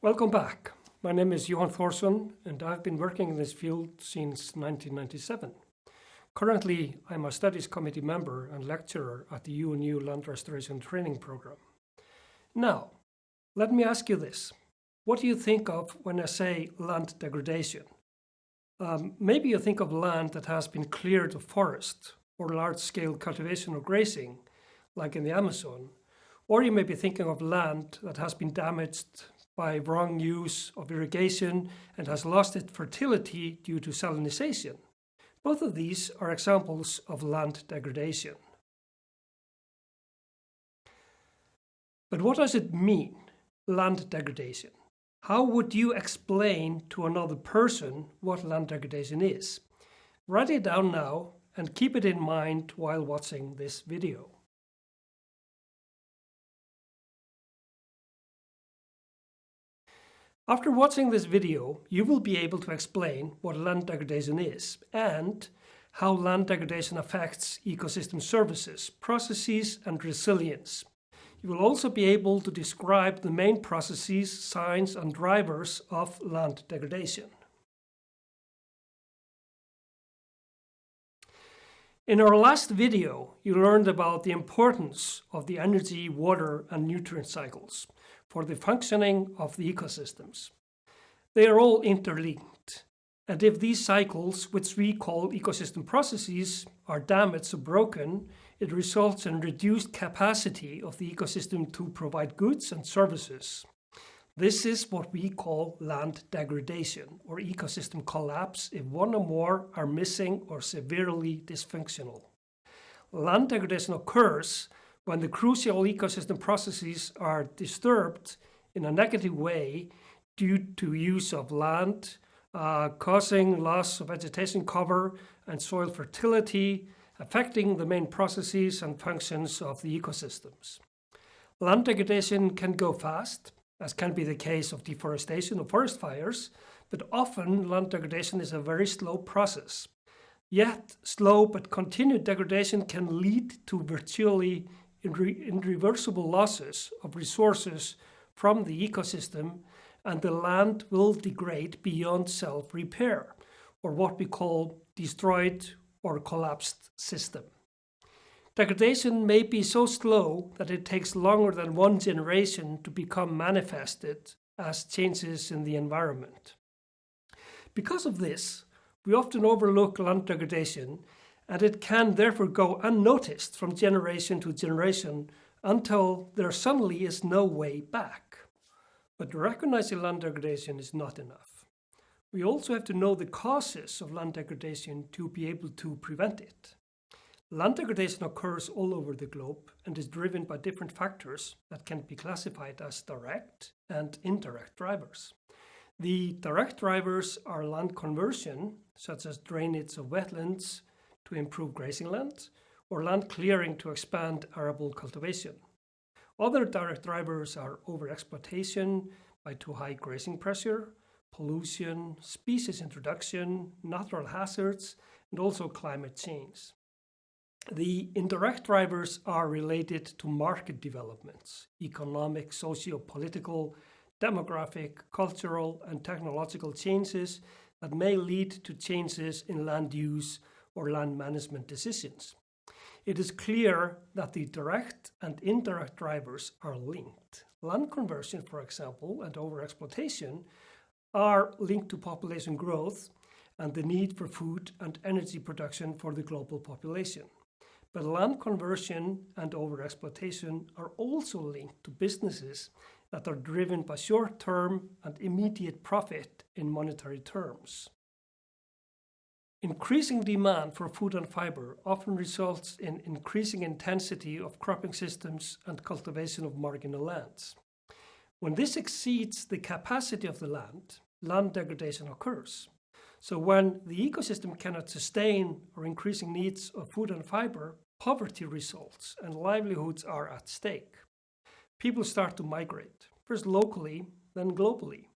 Welcome back. My name is Johan Thorsson, and I've been working in this field since 1997. Currently, I'm a Studies Committee member and lecturer at the UNU Land Restoration Training Program. Now, let me ask you this. What do you think of when I say land degradation? Maybe you think of land that has been cleared of forest or large-scale cultivation or grazing, like in the Amazon, or you may be thinking of land that has been damaged by wrong use of irrigation and has lost its fertility due to salinization. Both of these are examples of land degradation. But what does it mean, land degradation? How would you explain to another person what land degradation is? Write it down now and keep it in mind while watching this video. After watching this video, you will be able to explain what land degradation is and how land degradation affects ecosystem services, processes, and resilience. You will also be able to describe the main processes, signs, and drivers of land degradation. In our last video, you learned about the importance of the energy, water, and nutrient cycles for the functioning of the ecosystems. They are all interlinked, and if these cycles, which we call ecosystem processes, are damaged or broken, it results in reduced capacity of the ecosystem to provide goods and services. This is what we call land degradation, or ecosystem collapse, if one or more are missing or severely dysfunctional. Land degradation occurs when the crucial ecosystem processes are disturbed in a negative way due to use of land, causing loss of vegetation cover and soil fertility, affecting the main processes and functions of the ecosystems. Land degradation can go fast, as can be the case of deforestation or forest fires, but often land degradation is a very slow process. Yet, slow but continued degradation can lead to virtually irreversible losses of resources from the ecosystem, and the land will degrade beyond self-repair, or what we call destroyed or collapsed system. Degradation may be so slow that it takes longer than one generation to become manifested as changes in the environment. Because of this, we often overlook land degradation, and it can therefore go unnoticed from generation to generation until there suddenly is no way back. But recognizing land degradation is not enough. We also have to know the causes of land degradation to be able to prevent it. Land degradation occurs all over the globe and is driven by different factors that can be classified as direct and indirect drivers. The direct drivers are land conversion, such as drainage of wetlands to improve grazing land, or land clearing to expand arable cultivation. Other direct drivers are overexploitation by too high grazing pressure, pollution, species introduction, natural hazards, and also climate change. The indirect drivers are related to market developments, economic, socio-political, demographic, cultural, and technological changes that may lead to changes in land use or land management decisions. It is clear that the direct and indirect drivers are linked. Land conversion, for example, and overexploitation are linked to population growth and the need for food and energy production for the global population. But land conversion and overexploitation are also linked to businesses that are driven by short-term and immediate profit in monetary terms. Increasing demand for food and fiber often results in increasing intensity of cropping systems and cultivation of marginal lands. When this exceeds the capacity of the land, land degradation occurs. So when the ecosystem cannot sustain or increasing needs of food and fiber, poverty results and livelihoods are at stake. People start to migrate, first locally, then globally.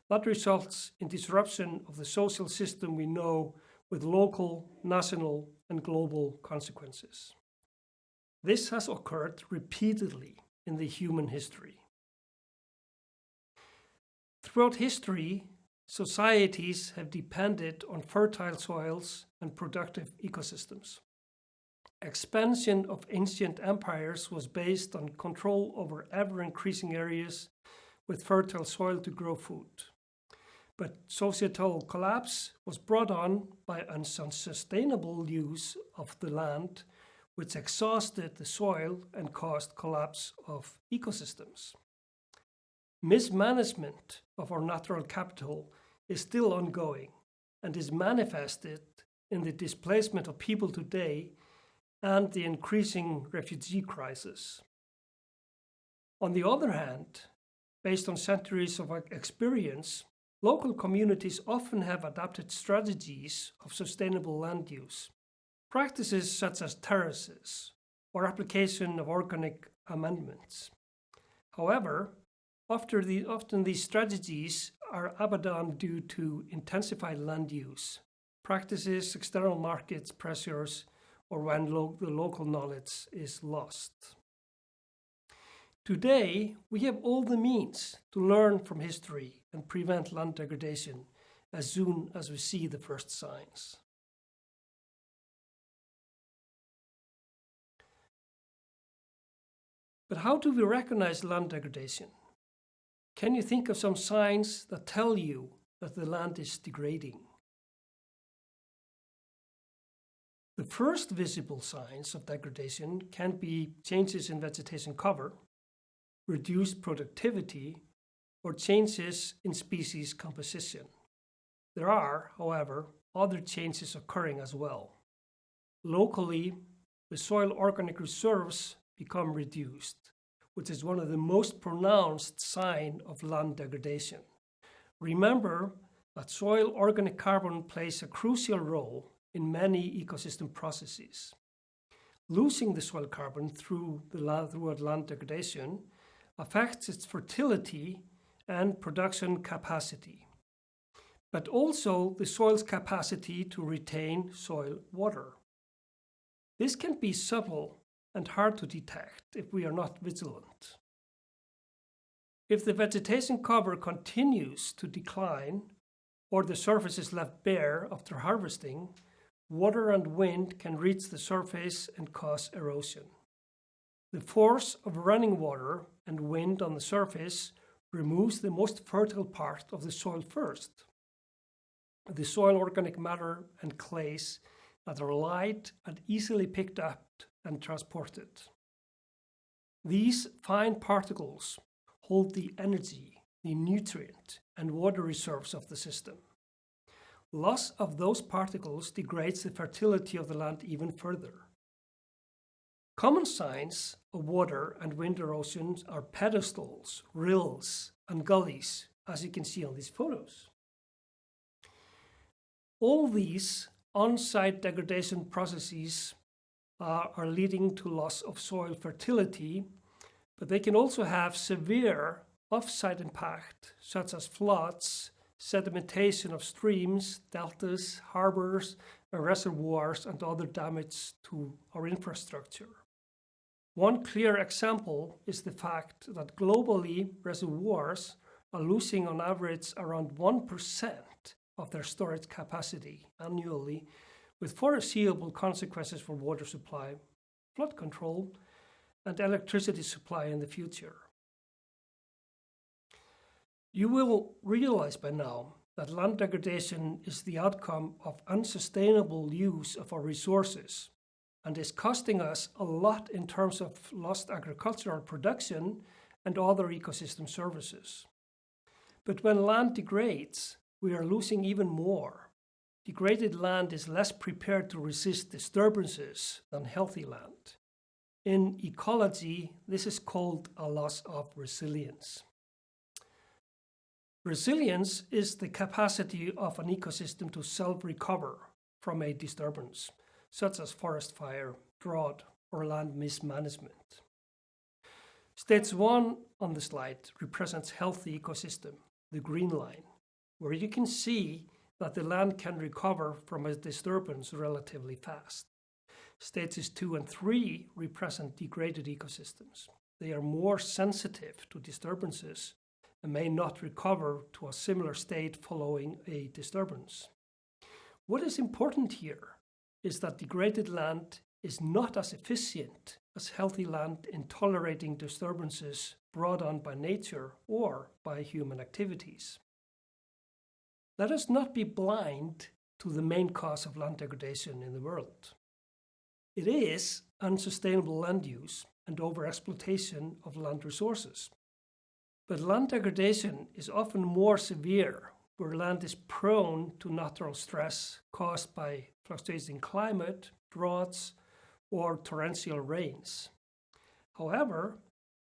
That results in disruption of the social system we know, with local, national, and global consequences. This has occurred repeatedly in the human history. Throughout history, societies have depended on fertile soils and productive ecosystems. Expansion of ancient empires was based on control over ever-increasing areas with fertile soil to grow food. But societal collapse was brought on by unsustainable use of the land, which exhausted the soil and caused collapse of ecosystems. Mismanagement of our natural capital is still ongoing and is manifested in the displacement of people today and the increasing refugee crisis. On the other hand, based on centuries of experience, local communities often have adopted strategies of sustainable land use. Practices such as terraces or application of organic amendments. However, often these strategies are abandoned due to intensified land use, practices, external markets pressures, or when the local knowledge is lost. Today, we have all the means to learn from history and prevent land degradation as soon as we see the first signs. But how do we recognize land degradation? Can you think of some signs that tell you that the land is degrading? The first visible signs of degradation can be changes in vegetation cover, reduced productivity, or changes in species composition. There are, however, other changes occurring as well. Locally, the soil organic reserves become reduced, which is one of the most pronounced signs of land degradation. Remember that soil organic carbon plays a crucial role in many ecosystem processes. Losing the soil carbon throughout land degradation affects its fertility and production capacity, but also the soil's capacity to retain soil water. This can be subtle and hard to detect if we are not vigilant. If the vegetation cover continues to decline or the surface is left bare after harvesting, water and wind can reach the surface and cause erosion. The force of running water and wind on the surface removes the most fertile part of the soil first. The soil organic matter and clays that are light and easily picked up and transported. These fine particles hold the energy, the nutrient, and water reserves of the system. Loss of those particles degrades the fertility of the land even further. Common signs of water and wind erosion are pedestals, rills, and gullies, as you can see on these photos. All these on-site degradation processes are leading to loss of soil fertility, but they can also have severe off-site impact, such as floods, sedimentation of streams, deltas, harbors, reservoirs, and other damage to our infrastructure. One clear example is the fact that globally reservoirs are losing on average around 1% of their storage capacity annually, with foreseeable consequences for water supply, flood control, and electricity supply in the future. You will realize by now that land degradation is the outcome of unsustainable use of our resources and is costing us a lot in terms of lost agricultural production and other ecosystem services. But when land degrades, we are losing even more. Degraded land is less prepared to resist disturbances than healthy land. In ecology, this is called a loss of resilience. Resilience is the capacity of an ecosystem to self-recover from a disturbance, such as forest fire, drought, or land mismanagement. Stage 1 on the slide represents healthy ecosystem, the green line, where you can see that the land can recover from a disturbance relatively fast. Stages 2 and 3 represent degraded ecosystems. They are more sensitive to disturbances and may not recover to a similar state following a disturbance. What is important here is that degraded land is not as efficient as healthy land in tolerating disturbances brought on by nature or by human activities. Let us not be blind to the main cause of land degradation in the world. It is unsustainable land use and overexploitation of land resources. But land degradation is often more severe where land is prone to natural stress caused by fluctuating climate, droughts, or torrential rains. However,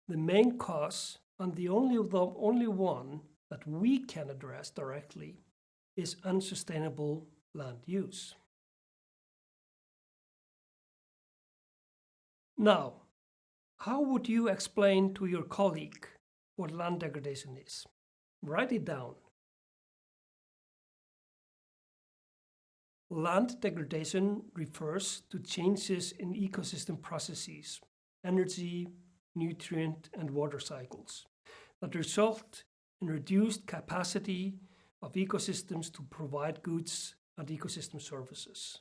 the main cause, and the only one that we can address directly, is unsustainable land use. Now, how would you explain to your colleague what land degradation is? Write it down. Land degradation refers to changes in ecosystem processes, energy, nutrient, and water cycles that result in reduced capacity of ecosystems to provide goods and ecosystem services.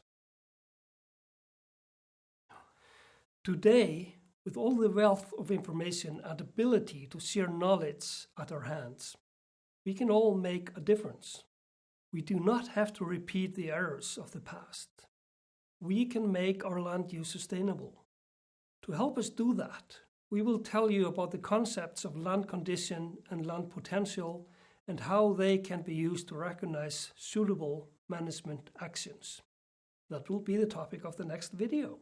Today, with all the wealth of information and ability to share knowledge at our hands, we can all make a difference. We do not have to repeat the errors of the past. We can make our land use sustainable. To help us do that, we will tell you about the concepts of land condition and land potential and how they can be used to recognize suitable management actions. That will be the topic of the next video.